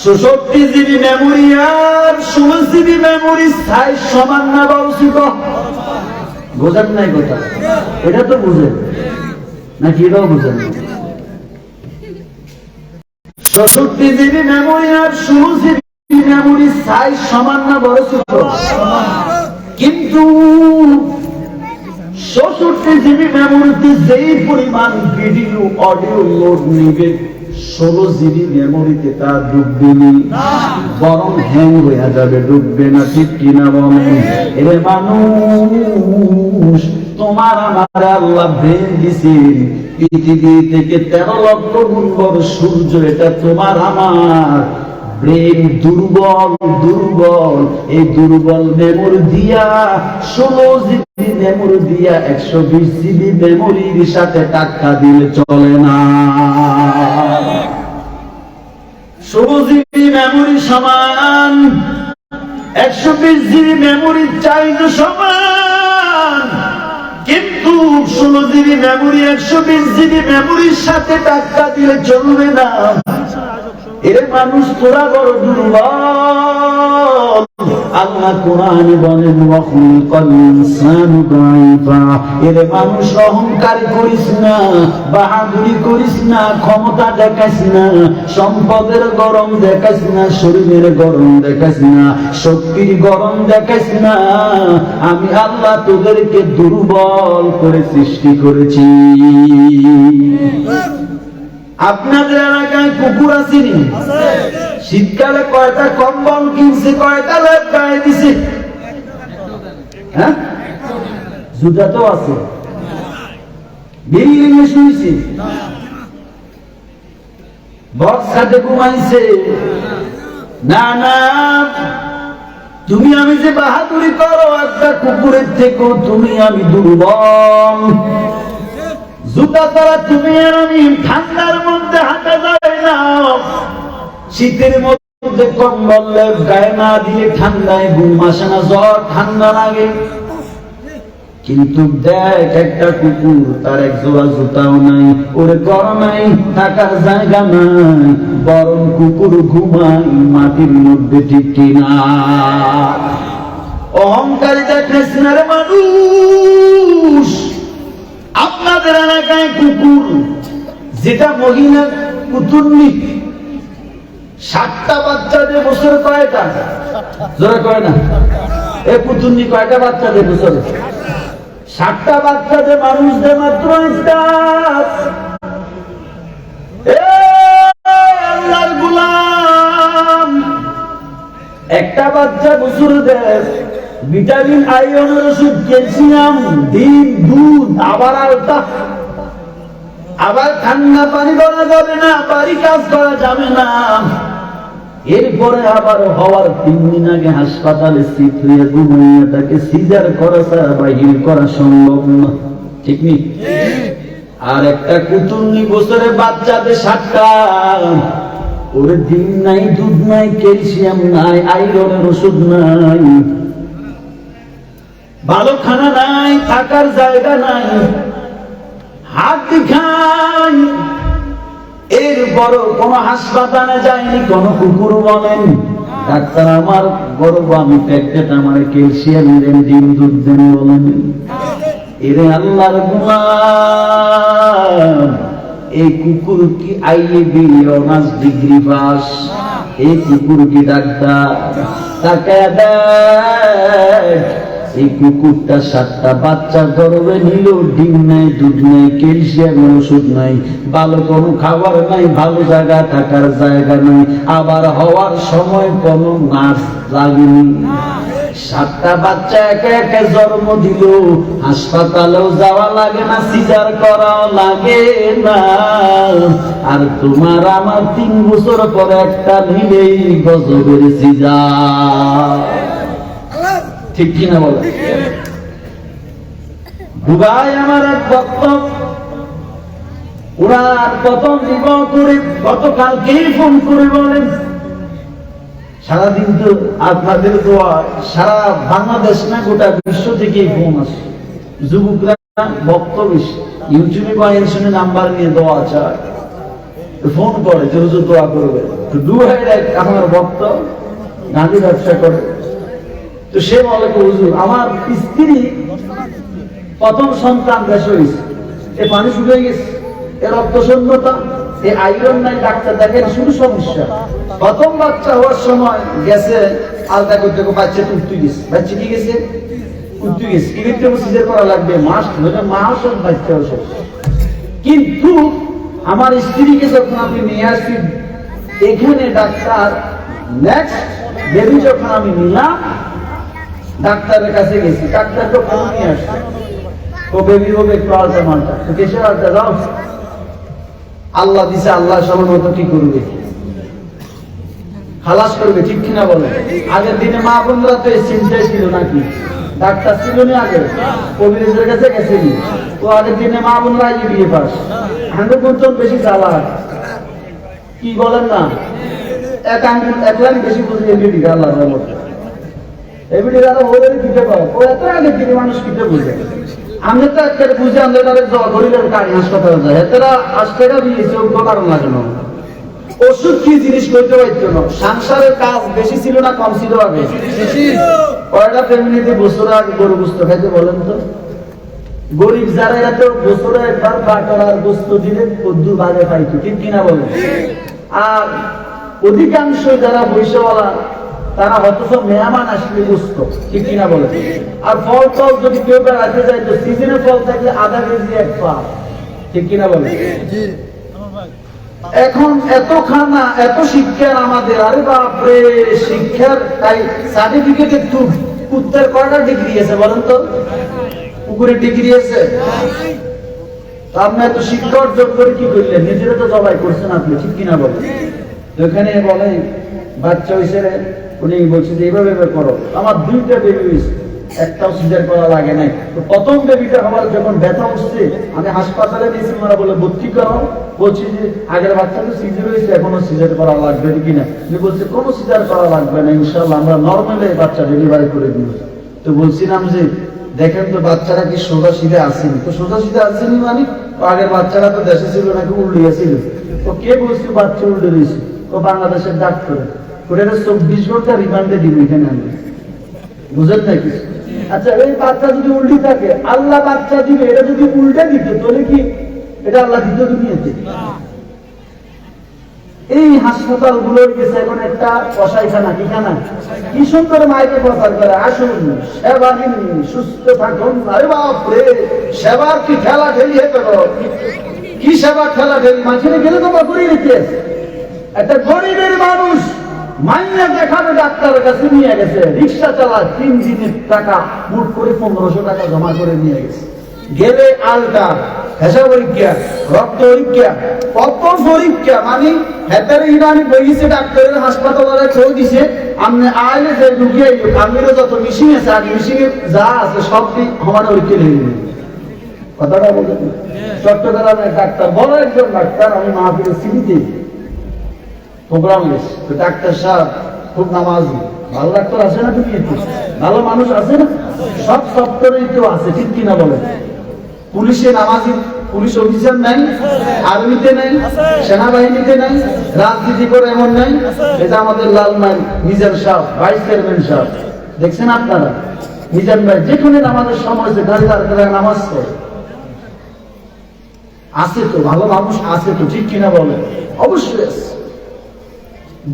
৬৬ GB memory আর ১৬ GB memory size সমান না বা উচিত? বোঝেন নাই কথা? এটা তো বুঝেন নাকি? এটাও বুঝেন না? ৬৬ জিবি মেমোরি আর ১৬ জিবি মেমোরি সাইজ সমান না বড় ছোট? কিন্তু ৬৬ জিবি মেমোরিতে যেই পরিমাণ ভিডিও অডিও লোড নিবে ১৬ জিবি মেমোরিতে তা ডুববে না, বরং হ্যাং হয়ে যাবে, ডুববে না। ঠিক কিনা বলেন? এরে মানুষ, তোমার আমার আল্লাহ ব্রেন দিছেন পৃথিবী থেকে ১৩ লক্ষ গুণ বড় সূর্য। এটা তোমার আমার ব্রেন দুর্বল দুর্বল। এই দুর্বল মেমোরি দিয়া ১৬ জিবি মেমোরি দিয়া ১২০ জিবি মেমোরির সাথে টাক্কা দিলে চলে না। ১৬ জিবি মেমোরি সমান ১২০ জিবি মেমোরির চাইজ সমান, কিন্তু ১৬ জিবি মেমোরি ১২০ জিবি মেমোরির সাথে টাক্কা দিলে চলবে না। এর মানুষ তোরা বড় দুর্বল। আল্লাহ কোরআনে বলেন ওয়াখুলিকাল ইনসানু দাঈফা। এর মানুষ অহংকার করিস না, বাহাদুরি করিস না, ক্ষমতা দেখাস না, সম্পদের গরম দেখাস না, শরীরের গরম দেখাস না, শক্তির গরম দেখাস না। আমি আল্লাহ তোদেরকে দুর্বল করে সৃষ্টি করেছি। আপনাদের এলাকায় কুকুর আসেনি? শীতকালে কয়টা কম্বল কিনছে, কয়টা লেপ গায়ে দিছে? হ্যাঁ, জুতা তো আছে, বিল্ডিং এ শুয়েছে, বক্স খাটে ঘুমাইছে। না না, তুমি আমি যে বাহাদুরি করো একটা কুকুরের থেকেও তুমি আমি দুর্বল। জুতা ছাড়া তুমি আর আমি ঠান্ডার মধ্যে হাঁটা যায় না, শীতের মধ্যে কম্বল লেপ গায়ে না দিয়ে ঠান্ডায় ঘুম আসে না, জ্বর ঠান্ডা লাগে। কিন্তু দেখ একটা কুকুর, তার এক জোড়া জুতাও নাই, ওর গরম নাই, থাকার জায়গা নাই, বরং কুকুর ঘুমায় মাটির মধ্যে। ঠিক কিনা? অহংকারী দেখাস না রে মানুষ। আপনাদের এলাকায় কুকুর যেটা মহিলা কুতুন্নি, 7টা বাচ্চা দিয়ে বছর কয়টা? জোরে কয় না? এ কুতুন্নি কয়টা বাচ্চা দিয়ে বছর? 7টা বাচ্চা দিয়ে মানুষদের মাত্র একটা। আল্লাহর গোলাম, একটা বাচ্চা বছর দেয় ভিটামিন, আয়রনের ওষুধ, ক্যালসিয়াম, ডিম, দুধ, আবার আলতা, আবার ঠান্ডা পানি করা যাবে না, বাড়ি কাজ করা যাবে না। এরপরে আবার হওয়ার 3 দিন আগে হাসপাতালে সিট হয়ে ঘুমাইয়া তাকে সিজার করা ছাড়া বাহির করা সম্ভব না। ঠিক নেই? আর একটা কুতুন্নি বছরে বাচ্চাদের 7টা, ওর ডিম নাই, দুধ নাই, ক্যালসিয়াম নাই, আয়রনের ওষুধ নাই, ভালো খানা নাই, থাকার জায়গা নাই, হাত খাই। এর বড় কোন হাসপাতালে যায়নি কোন কুকুর বলেন ডাক্তার আমার গর্ব, আমি প্যাকেট, আমার ক্যালসিয়াম দেন, ডিম দুধ দেন, বলেন? এরে আল্লাহর গোলাম, এই কুকুর কি আইএবি অনার্স ডিগ্রি পাস? এই কুকুর কি ডাক্তার? তাকে দেখ, এই কুকুরটা 7টা বাচ্চা গর্ভে নিল, ডিম নাই, দুধ নাই, ক্যালসিয়াম ওষুধ নাই, ভালো কোনো খাবার নাই, ভালো জায়গা থাকার জায়গা নাই, আবার হওয়ার সময় কোনো নার্স লাগেনি। 7টা বাচ্চা একে একে জন্ম দিল, হাসপাতালেও যাওয়া লাগে না, সিজার করাও লাগে না। আর তোমার আমার 3 বছর পরে একটা নিলেই গজবের সিজার। ঠিক কিনা বলে? দুবাই আমার এক ভক্ত, ওরা প্রথম বিবাহ করে গতকালকেই ফোন করে বলেন, সারাদিন তো আপনাদের দোয়া, সারা বাংলাদেশ না গোটা বিশ্ব থেকেই ফোন আসে, যুবকরা ভক্ত বেশি, ইউটিউবে বা এর সঙ্গে নাম্বার নিয়ে দোয়া চায়, ফোন করে যে হুজুর দোয়া করবে। তো দুহাইয়ের আমার ভক্ত গাঁজি ব্যবসা করে। তো সে বলে হুজুর আমার স্ত্রী প্রথম সন্তান দেশে হয়েছে, এ পানি শুকিয়ে গেছে, এ রক্ত শূন্যতা, এ আয়রন নাই, ডাক্তার দেখেন শুধু সমস্যা। প্রথম বাচ্চা হওয়ার সময় গেছে আলতা করতে, বাচ্চা উঠতে গেছে, বাচ্চা কি গেছে উঠতে গেছে, কি করতে সিজার করা লাগবে, মাস ধরে মাস বাচ্চা শেষ। কিন্তু আমার স্ত্রীকে যখন আমি নিয়ে আসি এখানে ডাক্তার, নেক্সট বেবি যখন আমি নিলাম ডাক্তারের কাছে গেছি, ডাক্তার তো ফোন নিয়ে আসছে, ও বেবি হবে একটু আলতা মালটা, তো কেসের আলতা যাও, আল্লাহ দিছে, আল্লাহ সময় মতো কি করবে, খালাস করবে, ঠিক কিনা বলে। আগের দিনে মা বোনরা তো এই চিন্তাই ছিল নাকি, ডাক্তার ছিল না আগে, কবিরাজের কাছে গেছেনি, তো আগের দিনে মা বোনরা বিয়ে পাস, 100% বেশি চালাক, কি বলেন না, এক লাখ বেশি বুঝে এমবিডি আল্লাহ রহমতে, এমবিডি আরো হলে দিতে পারে, ও এত আগের দিনে মানুষ কিতে বুঝে, আমি তো একটা বুঝে আমাদের তাদের গরিবের কাজ হাসপাতালে যায়, এতটা 8 টাকা দিয়েছে ওর কারণ লাগে না, ওষুধ কি জিনিস করতে পারত না, সংসারের কাজ বেশি ছিল না কম ছিল আগে, কয়টা ফ্যামিলিতে বছর আগে গরু গোস্ত খাইতে বলেন তো, গরিব যারা এরা তো বছরে একবার বাটার গোস্ত দিলে কদ্দুর বাগে পাইতো, ঠিক কিনা বলেন। আর অধিকাংশ যারা পয়সাওয়ালা তারা অথচ মেহমান আসলে গোস্ত, ঠিক কিনা বলেন। আর ফল টল যদি কেউ বেড়াতে যায় তো সিজনে ফল থাকলে আধা কেজি এক পা, ঠিক কিনা বলেন। এখন এত খানা এত শিক্ষার আমাদের, আরে বাপরে শিক্ষার তাই সার্টিফিকেট একটু উত্তর কয়টা ডিগ্রি আছে বলেন তো, পুকুরে ডিগ্রি আছে, আপনি এত শিক্ষা অর্জন করে কি করলেন, নিজেরা তো জবাই করছেন আপনি, ঠিক কিনা বলেন। এখানে বলে বাচ্চা হয়েছে, উনি বলছে যে এইভাবে করো, আমার 2টা বেবি হয়েছে, একটাও সিজার করা লাগে নাই। তো প্রথম বেবিটা আমার যখন ব্যথা উঠছে আমি হাসপাতালে নিয়েছি, ওরা বলে ভর্তি করো, বলছি যে আগের বাচ্চা তো সিজার হয়েছে এখনো সিজার করা লাগবে কিনা, বলছে কোনো সিজার করা লাগবে না, ইনশাল্লাহ আমরা নর্মালে বাচ্চা ডেলিভারি করে দিব। তো বলছিলাম যে দেখেন তো বাচ্চারা কি সোজা সিধে আসেনি, তো সোজা সিধে আসেনি মানে আগের বাচ্চারা তো দেশে ছিল নাকি উল্টিয়া ছিল, তো কে বলছে বাচ্চা উল্টে রয়েছে, তো বাংলাদেশের ডাক্তার করে 24 ঘন্টা রিমান্ডে দিব এখানে আমি, বুঝেন না কিছু। আচ্ছা এই বাচ্চা যদি উল্টি থাকে, আল্লাহ বাচ্চা দিবে, এটা যদি উল্টে দিত তাহলে কি এটা আল্লাহ দিত দুনিয়াতে? এই হাসপাতাল গুলোর গেছে এখন একটা কসাইখানা, কি খানা, কি সুন্দর মাইকে প্রচার করে, আসুন সেবা নিন সুস্থ থাকুন, আরে বাপরে সেবার কি ঠেলা ঠেলি হেঁটে কি সেবা ঠেলা ঠেলি, মাঝখানে গেলে তো বাপুরি রেখে একটা গরিবের মানুষ মাইনে দেখাবে ডাক্তারের কাছে নিয়ে গেছে, রিক্সা চালা 3 দিনের টাকা মোট করে 1500 টাকা জমা করে নিয়ে গেছে, গেলে আলটা হেসা পরীক্ষা, রক্ত পরীক্ষা, কত পরীক্ষা, মানে হেতারে ইরানি বইছে ডাক্তারের হাসপাতালে কেউ দিছে, আপনি আইলে যে ঢুকিয়ে আমিরও যত মিশিং আছে আর মিশিং যা আছে সব আমার পরীক্ষা নিয়ে নেবে, কথাটা বলছেন। চট্টগ্রামের ডাক্তার, বড় একজন ডাক্তার, আমি মাহফিলের সিটিতে প্রোগ্রাম গেছি, তো ডাক্তার সাহেব খুব নামাজি, ভালো ডাক্তার আছে না তুমি, ভালো মানুষ আছে না, সব সপ্তাহেই তো আছে, ঠিক কিনা বলেন। পুলিশে নামাজি, পুলিশ অফিসার নাই, আর্মিতে নাই, সেনাবাহিনীতে নাই, রাজনীতি করে এমন নাই, এটা আমাদের লালমাই মিজান সাহেব, ভাইস চেয়ারম্যান সাহেব, দেখছেন আপনারা মিজান ভাই যেখানে নামাজের সময় যে গাড়ি দাঁড় করে নামাজ পড়ে, আছে তো ভালো মানুষ আছে তো, ঠিক কিনা বলেন। অবশ্যই আছে,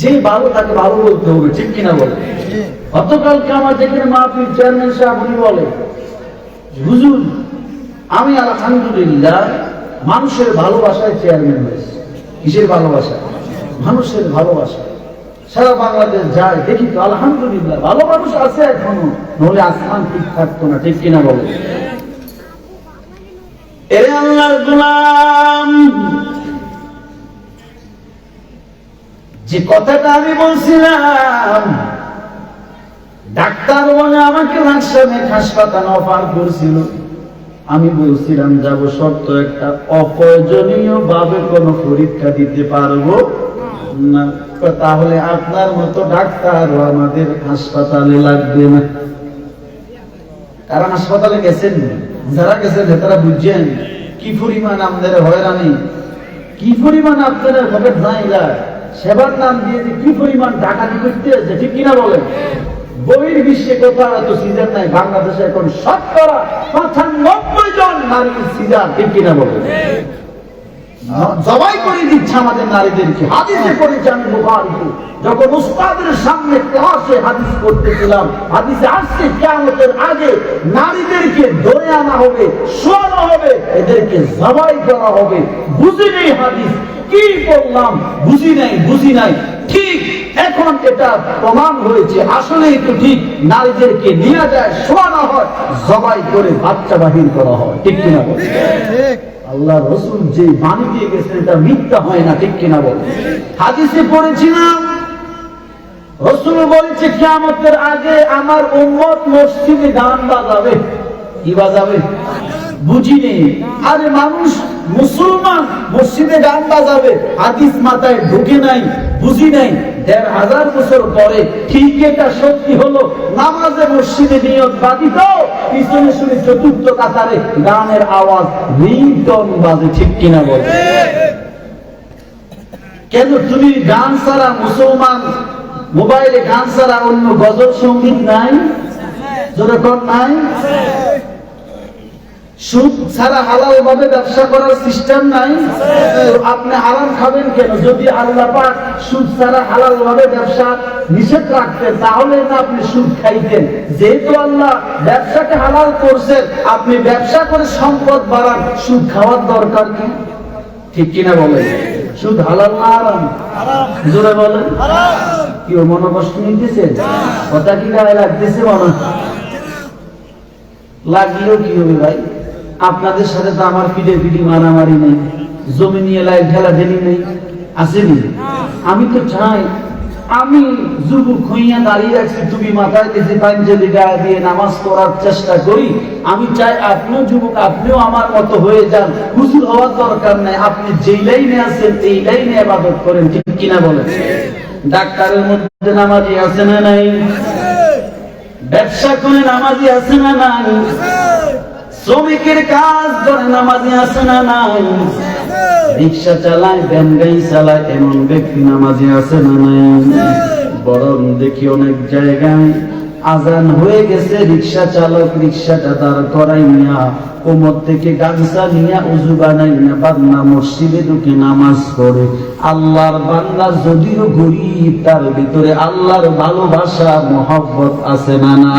যে ভালো তাকে ভালো বলতে হবে, ঠিক কিনা বলে। গতকালকে আমার যেখানে মাহফিল চেয়ারম্যান সাহেব উনি বলে, হুজুর আমি আলহামদুলিল্লাহ মানুষের ভালোবাসায় চেয়ারম্যান হয়েছে। কিসের ভালোবাসা? মানুষের ভালোবাসা। সারা বাংলাদেশ যায় দেখি তো আলহামদুলিল্লাহ ভালো মানুষ আছে এখনো, নইলে আসমান ঠিক থাকতো না, ঠিক কিনা বলে। এরে আল্লাহর গোলাম, যে কথাটা আমি বলছিলাম, ডাক্তার বলে আমাকে লাকসামে হাসপাতাল অফার করছিল, আমি বলছিলাম যাব, শর্ত একটা, অপ্রয়োজনীয় ভাবে কোনো পরীক্ষা দিতে পারবো না, তাহলে আপনার মতো ডাক্তার আমাদের হাসপাতালে লাগবে না। কারণ হাসপাতালে গেছেন, যারা গেছেন তারা বুঝছেন কি পরিমাণ আমাদের হয়রানি, কি পরিমাণ আপনারা হবে জায়গা, সেবার নাম দিয়ে যে কি পরিমাণ ডাকাতি করতে আছে, ঠিক কিনা বলেন? বহির বিশ্বে কোথাও এত সিজার নাই, বাংলাদেশে এখন 95% জন নারীর সিজার, ঠিক কিনা বলেন? জবাই করে দিচ্ছে আমাদের নারীদেরকে। হাদিসে পড়েছি আমি বুখারীতে, যখন উস্তাদের সামনে ক্লাসে হাদিস পড়তেছিলাম, হাদিসে আসছে কিয়ামতের আগে নারীদেরকে ধরে আনা হবে, শোয়ানো হবে, এদেরকে জবাই করা হবে। বুঝি নেই হাদিস কি বললাম, বুঝি নাই। ঠিক এখন এটা প্রমাণ হয়েছে, আসলেই তো ঠিক। নারীদেরকে নিয়ে যায়, শোয়ানো হয়, জবাই করে বাচ্চা বাহির করা হয়, ঠিক কিনা বলে? আল্লাহ রসুল যে বাণী দিয়ে গেছেন এটা মিথ্যা হয় না, ঠিক কিনা বলে? হাদিসে পড়েছিলাম রসুল বলেছে কিয়ামতের আগে আমার উম্মত মসজিদে গান বাজাবে। কি বাজাবে? বুঝি নেই। আরে মানুষ মুসলমান মসজিদে গান বাজাবে, হাদিস মাথায় ঢুকে নাই, বুঝি নাই। ১,৫০০ বছর পরে ঠিক এটা সত্যি হলো। নামাজে মসজিদে নিয়ত বাদিত, পিছনে শুনে চতুর্থ কাতারে গানের আওয়াজ, রিংটন বাজে, ঠিক কিনা বলে? কেন তুমি গান ছাড়া, মুসলমান মোবাইলে গান ছাড়া অন্য গজল সঙ্গীত নাই? যেরকম নাই। সুদ ছাড়া হালাল ভাবে ব্যবসা করার সিস্টেম নাই? আপনি হারাম খাবেন কেন? যদি আল্লাহ পাক সুদ ছাড়া হালাল ভাবে ব্যবসা নিষেধ রাখতেন তাহলে না আপনি সুদ খাইতেন। যেহেতু আল্লাহ ব্যবসাকে হালাল করছেন, আপনি ব্যবসা করে সম্পদ বাড়ান, সুদ খাওয়ার দরকার কি? ঠিক কিনা বলেন? সুদ হালাল না হারাম? জোরে বলেন। কি মনে কষ্ট নিতেছে? কথা কি গায়ে লাগতেছে? মনে লাগলেও কি হবে ভাই? আপনাদের সাথে তো আমার পিঠে মারামারি নেই, জমি নিয়ে লাই ঢেলা ঢেলি নেই, আসেনি? আমি তো চাই আমি যুবক হইয়া দাঁড়িয়ে আছি, টুপি মাথায় দিয়েছি, পাঞ্জাবি গায়ে দিয়ে নামাজ পড়ার চেষ্টা করি। আমি চাই আপনিও যুবক, আপনিও আমার মতো হয়ে যান। হুজুর হওয়ার দরকার নাই, আপনি যেই লাইনে আছেন এই লাইনে ইবাদত করেন, ঠিক কিনা বলেন? ডাক্তারের মধ্যে নামাজি আছে না নাই? ব্যবসা করে নামাজি আছে না নাই? শ্রমিকের কাজ করে নামাজি আছে না নাই? রিক্সা চালায়, ভ্যান গাড়ি চালায়, এমন ব্যক্তি নামাজি আছে না নাই? বরং দেখি অনেক জায়গায় আজান হয়ে গেছে, রিক্সা চালক রিক্সাটা দাঁড় করাই নিয়া কোমর থেকে গামছা নিয়া উজু বানাই না বান্দা মসজিদে ঢুকে নামাজ পড়ে। আল্লাহর বান্দা যদিও গরীব, তার ভিতরে আল্লাহর ভালোবাসা মহব্বত আছে না না?